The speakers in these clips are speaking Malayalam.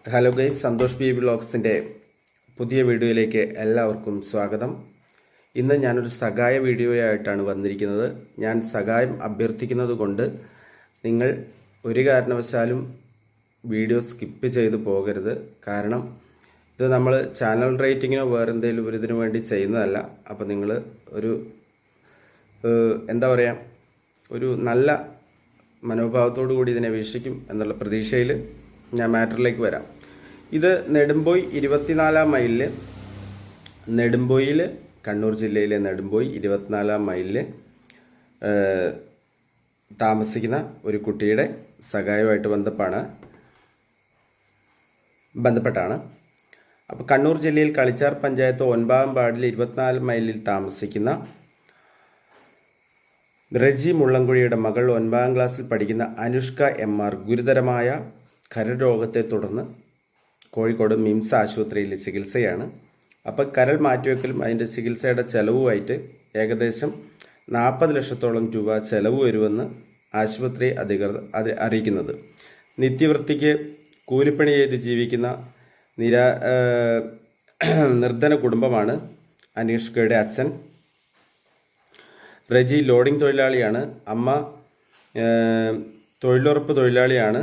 ഹലോ ഗൈസ്, സന്തോഷ് ബി വ്ളോഗ്സിൻ്റെ പുതിയ വീഡിയോയിലേക്ക് എല്ലാവർക്കും സ്വാഗതം. ഇന്ന് ഞാനൊരു സഹായ വീഡിയോയായിട്ടാണ് വന്നിരിക്കുന്നത്. ഞാൻ സഹായം അഭ്യർത്ഥിക്കുന്നത് കൊണ്ട് നിങ്ങൾ ഒരു കാരണവശാലും വീഡിയോ സ്കിപ്പ് ചെയ്ത് പോകരുത്. കാരണം ഇത് നമ്മൾ ചാനൽ റേറ്റിങ്ങിനോ വേറെ എന്തെങ്കിലും ഒരു ഇതിനു വേണ്ടി ചെയ്യുന്നതല്ല. അപ്പോൾ നിങ്ങൾ ഒരു എന്താ പറയുക, ഒരു നല്ല മനോഭാവത്തോടു കൂടി ഇതിനെ വീക്ഷിക്കും എന്നുള്ള പ്രതീക്ഷയിൽ ഞാൻ മാറ്ററിലേക്ക് വരാം. ഇത് നെടുമ്പോയി 24 മൈലിൽ, നെടുമ്പോയിൽ കണ്ണൂർ ജില്ലയിലെ നെടുമ്പോയി 24 മൈലിൽ താമസിക്കുന്ന ഒരു കുട്ടിയുടെ സഹായമായിട്ട് ബന്ധപ്പെട്ടാണ്. അപ്പോൾ കണ്ണൂർ ജില്ലയിൽ കളിച്ചാർ പഞ്ചായത്ത് 9-ാം വാർഡിൽ 24 മൈലിൽ താമസിക്കുന്ന റജി മുള്ളൻകുഴിയുടെ മകൾ 9-ാം ക്ലാസ്സിൽ പഠിക്കുന്ന അനുഷ്ക MR ഗുരുതരമായ കരൾ രോഗത്തെ തുടർന്ന് കോഴിക്കോട് മിംസ് ആശുപത്രിയിൽ ചികിത്സയാണ്. അപ്പോൾ കരൾ മാറ്റിവെക്കലും അതിൻ്റെ ചികിത്സയുടെ ചെലവുമായിട്ട് ഏകദേശം 40 ലക്ഷത്തോളം രൂപ ചെലവ് വരുമെന്ന് ആശുപത്രി അധികൃതർ അറിയിക്കുന്നത്. നിത്യവൃത്തിക്ക് കൂലിപ്പണി ചെയ്ത് ജീവിക്കുന്ന നിർധന കുടുംബമാണ് അനുഷ്കയുടെ അച്ഛൻ. റജി ലോഡിംഗ് തൊഴിലാളിയാണ്. അമ്മ തൊഴിലുറപ്പ് തൊഴിലാളിയാണ്.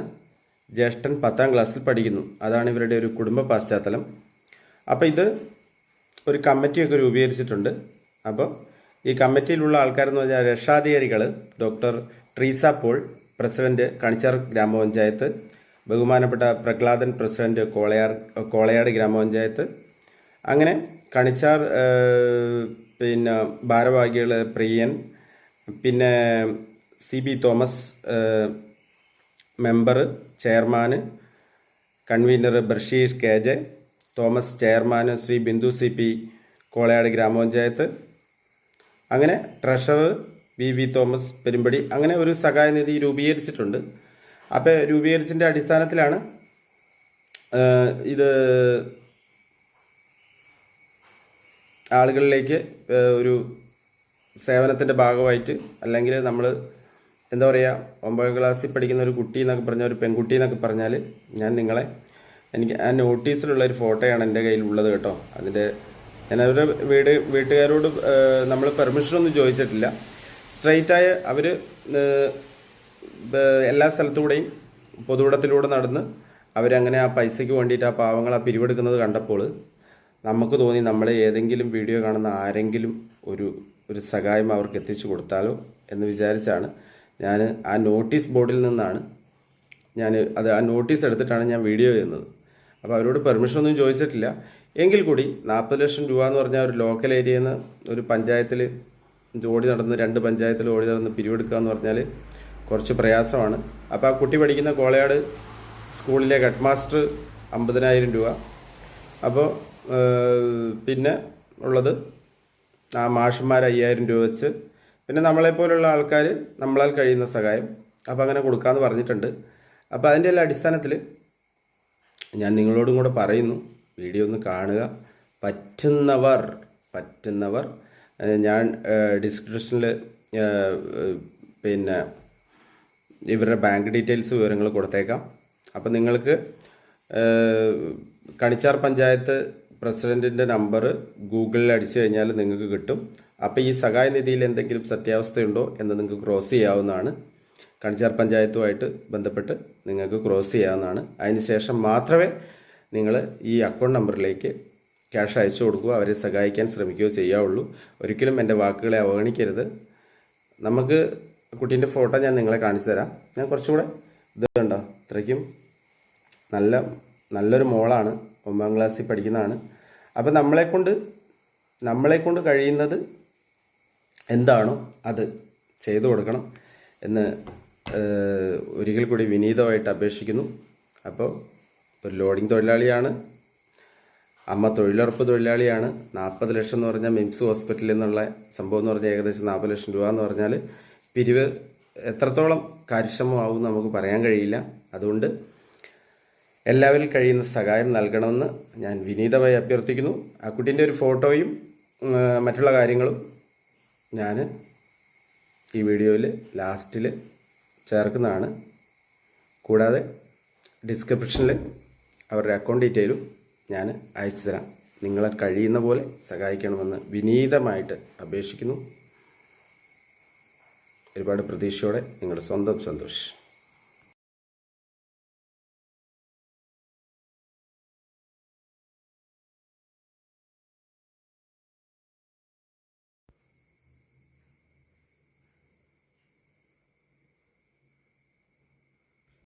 ജ്യേഷ്ഠൻ 10-ാം ക്ലാസ്സിൽ പഠിക്കുന്നു. അതാണ് ഇവരുടെ ഒരു കുടുംബ പശ്ചാത്തലം. അപ്പോൾ ഇത് ഒരു കമ്മിറ്റിയൊക്കെ രൂപീകരിച്ചിട്ടുണ്ട്. അപ്പോൾ ഈ കമ്മിറ്റിയിലുള്ള ആൾക്കാരെന്ന് പറഞ്ഞാൽ രക്ഷാധികാരികൾ ഡോക്ടർ ട്രീസ പോൾ, പ്രസിഡന്റ് കണിച്ചാർ ഗ്രാമപഞ്ചായത്ത്, ബഹുമാനപ്പെട്ട പ്രഹ്ലാദൻ, പ്രസിഡന്റ് കോളയാട് ഗ്രാമപഞ്ചായത്ത്, അങ്ങനെ കണിച്ചാർ ഭാരവാഹികൾ പ്രിയൻ, പിന്നെ CB Thomas member, chairman, convener Basheer KJ Thomas, chairman Shri Bindu CP Kolayad Gramapanchayat, അങ്ങനെ ട്രഷറർ VV തോമസ് പെരുമ്പടി, അങ്ങനെ ഒരു സഹായനിധി രൂപീകരിച്ചിട്ടുണ്ട്. അപ്പോൾ രൂപീകരിച്ചതിൻ്റെ അടിസ്ഥാനത്തിലാണ് ഇത് ആളുകളിലേക്ക് ഒരു സേവനത്തിൻ്റെ ഭാഗമായിട്ട്, അല്ലെങ്കിൽ നമ്മൾ എന്താ പറയുക, 9-ാം ക്ലാസ്സിൽ പഠിക്കുന്ന ഒരു കുട്ടി എന്നൊക്കെ പറഞ്ഞാൽ, ഒരു പെൺകുട്ടി എന്നൊക്കെ പറഞ്ഞാൽ, എനിക്ക് ആ നോട്ടീസിലുള്ള ഒരു ഫോട്ടോയാണ് എൻ്റെ കയ്യിലുള്ളത് കേട്ടോ. അതിൻ്റെ ഞാനവരുടെ വീട്ടുകാരോട് നമ്മൾ പെർമിഷനൊന്നും ചോദിച്ചിട്ടില്ല. സ്ട്രെയിറ്റായ അവർ എല്ലാ സ്ഥലത്തുകൂടെയും പൊതുവിടത്തിലൂടെ നടന്ന് അവരങ്ങനെ ആ പൈസയ്ക്ക് വേണ്ടിയിട്ട് ആ പാവങ്ങൾ ആ പിരിവെടുക്കുന്നത് കണ്ടപ്പോൾ നമുക്ക് തോന്നി, നമ്മൾ ഏതെങ്കിലും വീഡിയോ കാണുന്ന ആരെങ്കിലും ഒരു സഹായം അവർക്ക് എത്തിച്ചു കൊടുത്താലോ എന്ന് വിചാരിച്ചാണ് ഞാൻ ആ നോട്ടീസ് ബോർഡിൽ നിന്നാണ് ആ നോട്ടീസ് എടുത്തിട്ടാണ് ഞാൻ വീഡിയോ ചെയ്യുന്നത്. അപ്പോൾ അവരോട് പെർമിഷനൊന്നും ചോദിച്ചിട്ടില്ല. എങ്കിൽ കൂടി 40 ലക്ഷം രൂപ എന്ന് പറഞ്ഞാൽ ഒരു ലോക്കൽ ഏരിയയിൽ നിന്ന് ഒരു പഞ്ചായത്തിൽ രണ്ട് പഞ്ചായത്തിൽ ഓടി നടന്ന് പിരിവെടുക്കുക എന്ന് പറഞ്ഞാൽ കുറച്ച് പ്രയാസമാണ്. അപ്പോൾ ആ കുട്ടി പഠിക്കുന്ന കോളയാട് സ്കൂളിലെ ഹെഡ് മാസ്റ്റർ 50,000 രൂപ, അപ്പോൾ പിന്നെ ഉള്ളത് ആ മാഷന്മാർ 5,000 രൂപ വെച്ച്, പിന്നെ നമ്മളെപ്പോലുള്ള ആൾക്കാർ നമ്മളാൽ കഴിയുന്ന സഹായം അപ്പോൾ അങ്ങനെ കൊടുക്കാമെന്ന് പറഞ്ഞിട്ടുണ്ട്. അപ്പോൾ അതിൻ്റെ എല്ലാ അടിസ്ഥാനത്തിൽ ഞാൻ നിങ്ങളോടും കൂടെ പറയുന്നു, വീഡിയോ ഒന്ന് കാണുക. പറ്റുന്നവർ ഞാൻ ഡിസ്ക്രിപ്ഷനിൽ പിന്നെ ഇവരുടെ ബാങ്ക് ഡീറ്റെയിൽസ് വിവരങ്ങൾ കൊടുത്തേക്കാം. അപ്പോൾ നിങ്ങൾക്ക് കണിച്ചാർ പഞ്ചായത്ത് പ്രസിഡൻറ്റിൻ്റെ നമ്പർ ഗൂഗിളിൽ അടിച്ചു കഴിഞ്ഞാൽ നിങ്ങൾക്ക് കിട്ടും. അപ്പോൾ ഈ സഹായ നിധിയിൽ എന്തെങ്കിലും സത്യാവസ്ഥയുണ്ടോ എന്ന് നിങ്ങൾക്ക് ക്രോസ് ചെയ്യാവുന്നതാണ്. കണിച്ചാർ പഞ്ചായത്തുമായിട്ട് ബന്ധപ്പെട്ട് നിങ്ങൾക്ക് ക്രോസ് ചെയ്യാവുന്നതാണ്. അതിനുശേഷം മാത്രമേ നിങ്ങൾ ഈ അക്കൗണ്ട് നമ്പറിലേക്ക് ക്യാഷ് അയച്ചു കൊടുക്കുകയോ അവരെ സഹായിക്കാൻ ശ്രമിക്കുകയോ ചെയ്യാവുള്ളൂ. ഒരിക്കലും എൻ്റെ വാക്കുകളെ അവഗണിക്കരുത്. നമുക്ക് കുട്ടീൻ്റെ ഫോട്ടോ ഞാൻ നിങ്ങളെ കാണിച്ചു തരാം. ഞാൻ കുറച്ചും കൂടെ ഇതുണ്ടോ, ഇത്രയ്ക്കും നല്ലൊരു മോളാണ്, 9-ാം ക്ലാസ്സിൽ പഠിക്കുന്നതാണ്. അപ്പം നമ്മളെക്കൊണ്ട് കഴിയുന്നത് എന്താണോ അത് ചെയ്തു കൊടുക്കണം എന്ന് ഒരിക്കൽ കൂടി വിനീതമായിട്ട് അപേക്ഷിക്കുന്നു. അപ്പോൾ ഒരു ലോഡിംഗ് തൊഴിലാളിയാണ്, അമ്മ തൊഴിലുറപ്പ് തൊഴിലാളിയാണ്. 40 ലക്ഷം എന്ന് പറഞ്ഞാൽ മിംസ് ഹോസ്പിറ്റലിൽ നിന്നുള്ള സംഭവം എന്ന് പറഞ്ഞാൽ ഏകദേശം 40 ലക്ഷം രൂപ എന്ന് പറഞ്ഞാൽ പിരിവ് എത്രത്തോളം കാര്യക്ഷമമാവും നമുക്ക് പറയാൻ കഴിയില്ല. അതുകൊണ്ട് എല്ലാവരും കഴിയുന്ന സഹായം നൽകണമെന്ന് ഞാൻ വിനീതമായി അഭ്യർത്ഥിക്കുന്നു. ആ കുട്ടീൻ്റെ ഒരു ഫോട്ടോയും മറ്റുള്ള കാര്യങ്ങളും ഞാൻ ഈ വീഡിയോയിൽ ലാസ്റ്റിൽ ചേർക്കുന്നതാണ്. കൂടാതെ ഡിസ്ക്രിപ്ഷനിൽ അവരുടെ അക്കൗണ്ട് ഡീറ്റെയിലും ഞാൻ അയച്ചു തരാം. നിങ്ങളെ കഴിയുന്ന പോലെ സഹായിക്കണമെന്ന് വിനീതമായിട്ട് അപേക്ഷിക്കുന്നു. ഒരുപാട് പ്രതീക്ഷയോടെ നിങ്ങളുടെ സ്വന്തം സന്തോഷ്.